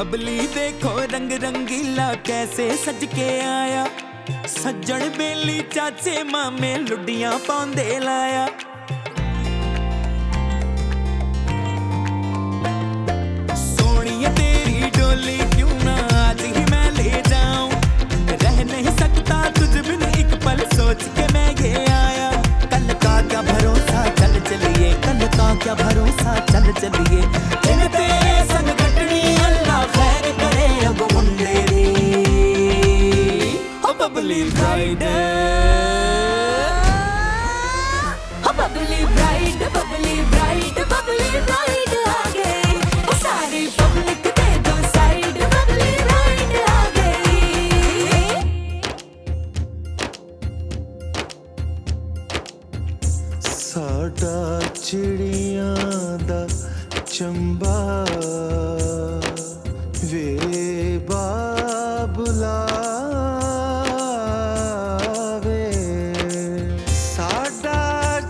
बबली देखो रंग रंगीला कैसे सज के आया। सज्जन बेली चाचे मामे लुडियां पाउंदे लाया। सोनिया तेरी डोली क्यों ना आज ही मैं ले जाऊं। रह नहीं सकता तुझ बिन एक पल सोच के मैं ये आया। कल का क्या भरोसा चल चलिए, कल का क्या भरोसा चल चलिए। जिन तेरे संग कटनी अल्लाह खैर करे अब मुंडे दी। ओ बबली ब्राइड, ओ bubbly bride, bubbly bride, bubbly bride आ गई। ओ सारी पब्लिक दे दो साइड, बबली ब्राइड आ गई। साडा चिड़ियां दा चंबा वे बाबुला वे। साडा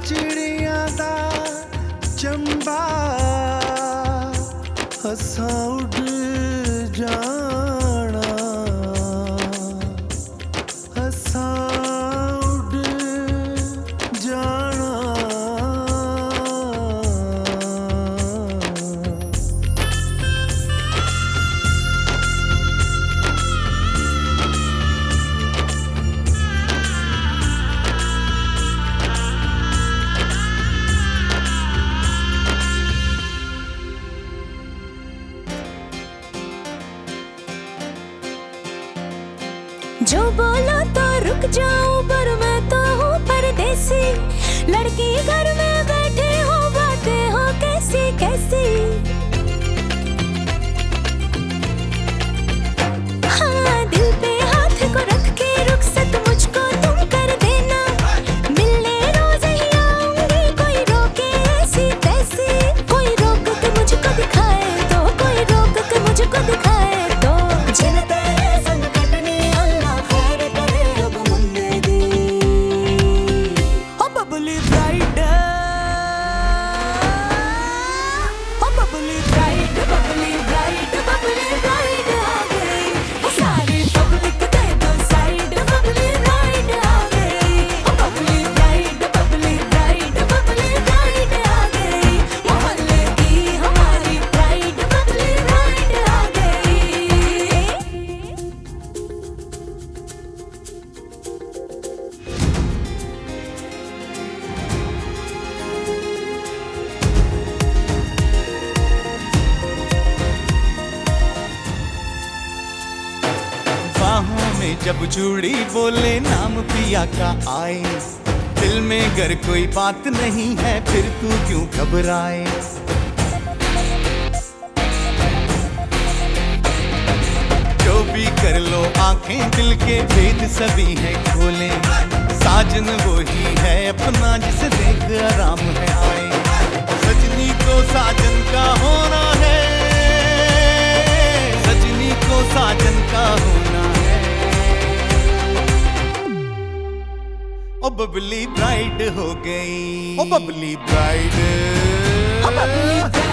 चिड़ियां दा चंबा असां उड़ जाना, असां उड़ जाना। जो बोलो तो रुक जाऊं पर मैं तो हूँ परदेसी। लड़की घर में बैठे हो बातें हो कैसी कैसी। हाँ दिल पे हाथ को रख के रुखसत मुझको तुम कर देना। मिलने रोज ही आऊंगी कोई रोके ऐसी तैसी। कोई रोक के मुझको दिखाए तो, कोई रोक के मुझको दिखाए तो। जिन तेरे संग कटनी अल्लाह खैर करे अब मुंडे दी। ओ बबली ब्राइड, ओ bubbly bride, bubbly bride, bubbly bride आ गई। ओ सारी पब्लिक दे दो साइड, बबली ब्राइड आ गई। ओ bubbly bride, bubbly bride, bubbly bride आ गई। मोहल्ले की हमारी ब्राइड, बबली ब्राइड आ गई। बाहों में जब चूड़ी बोले नाम पिया का आए। दिल में अगर कोई बात नहीं है फिर तू क्यों घबराए। जो भी कर लो आंखें दिल के भेद सभी है खोले। साजन वो ही है अपना जिसे देख आराम है आए। सजनी को साजन का होना है, सजनी को साजन का होना है। ओ बबली ब्राइड हो गई, ओ बबली ब्राइड, ओ बबली ब्राइड।